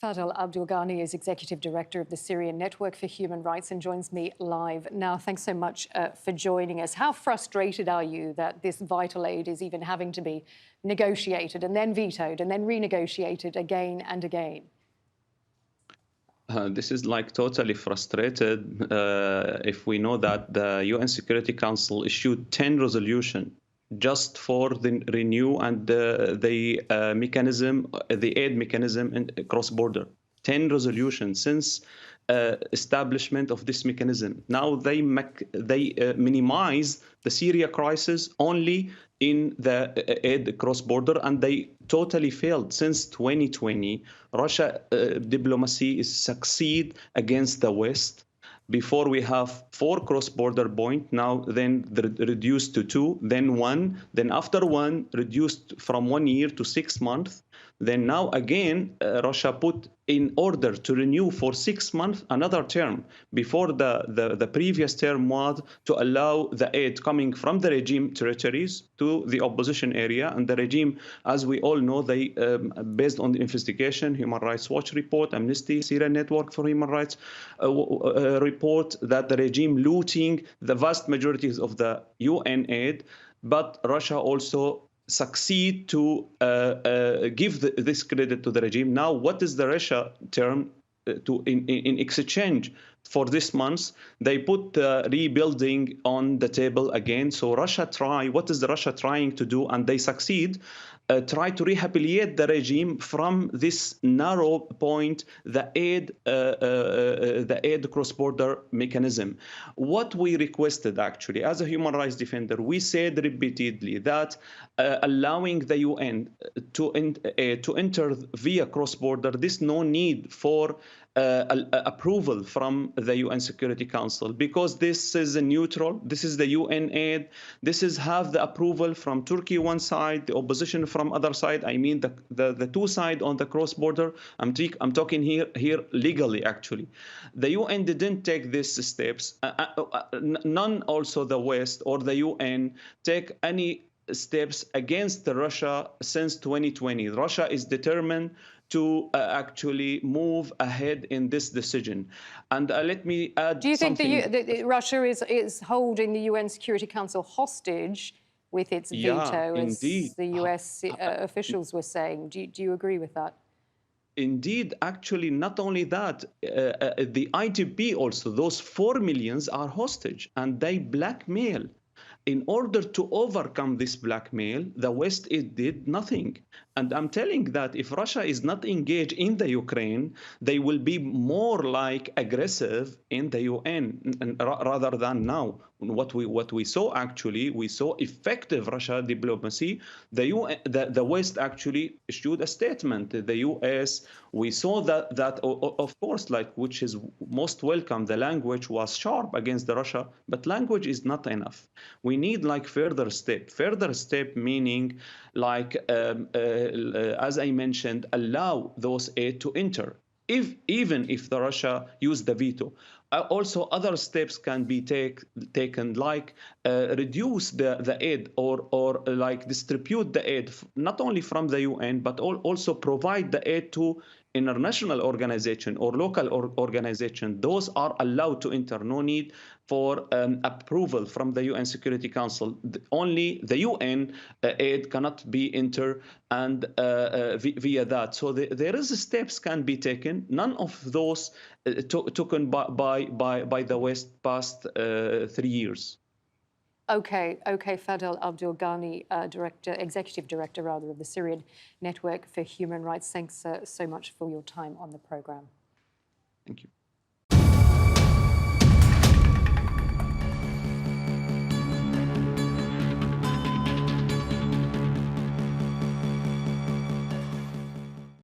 Fadel Abdul Ghany is Executive Director of the Syrian Network for Human Rights and joins me live now. Thanks so much for joining us. How frustrated are you that this vital aid is even having to be negotiated and then vetoed and then renegotiated again and again? This is like totally frustrated if we know that the UN Security Council issued 10 resolutions just for the renew and the mechanism, the aid mechanism in cross-border. 10 resolutions since establishment of this mechanism. Now they minimize the Syria crisis only in the aid cross-border, and they totally failed. Since 2020, Russia diplomacy is succeed against the West. Before we have 4 cross-border points, now then reduced to 2, then 1, then after 1 reduced from 1 year to 6 months. Then now again, Russia put in order to renew for 6 months another term. Before the previous term was to allow the aid coming from the regime territories to the opposition area. And the regime, as we all know, they based on the investigation, Human Rights Watch report, Amnesty, Syrian Network for Human Rights report, that the regime looting the vast majorities of the UN aid. But Russia also succeed to give this credit to the regime. Now, what is the Russia term in exchange for this month? They put rebuilding on the table again. So Russia what is the Russia trying to do? And they succeed. Try to rehabilitate the regime from this narrow point, the aid cross-border mechanism. What we requested, actually, as a human rights defender, we said repeatedly that allowing the UN to enter via cross-border, there's no need for approval from the UN Security Council, because this is a neutral, this is the UN aid, this is have the approval from Turkey one side, the opposition from other side. I mean the two side on the cross-border. I'm talking here legally, actually. The UN didn't take these steps. None also the West or the UN take any steps against Russia since 2020. Russia is determined to actually move ahead in this decision. And let me add. Do you think that Russia is holding the UN Security Council hostage with its veto, as the US officials were saying? Do you agree with that? Indeed, actually, not only that, the IDP also, those 4 millions are hostage, and they blackmail. In order to overcome this blackmail, the West did nothing. And I'm telling that if Russia is not engaged in the Ukraine, they will be more like aggressive in the UN rather than now. What we saw, actually, we saw effective Russia diplomacy. The West actually issued a statement. The US, we saw that of course, like, which is most welcome. The language was sharp against the Russia, but language is not enough. We need like further step meaning like as I mentioned, allow those aid to enter, even if the Russia use the veto. Also, other steps can be taken, like reduce the aid or like distribute the aid, not only from the UN, but also provide the aid to international organization or local organization. Those are allowed to enter. No need for approval from the UN Security Council. Only the UN aid cannot be entered and via that. So there is steps can be taken. None of those taken by the West past 3 years. Okay, Fadel Abdul Ghany, Executive Director of the Syrian Network for Human Rights. Thanks so much for your time on the program. Thank you.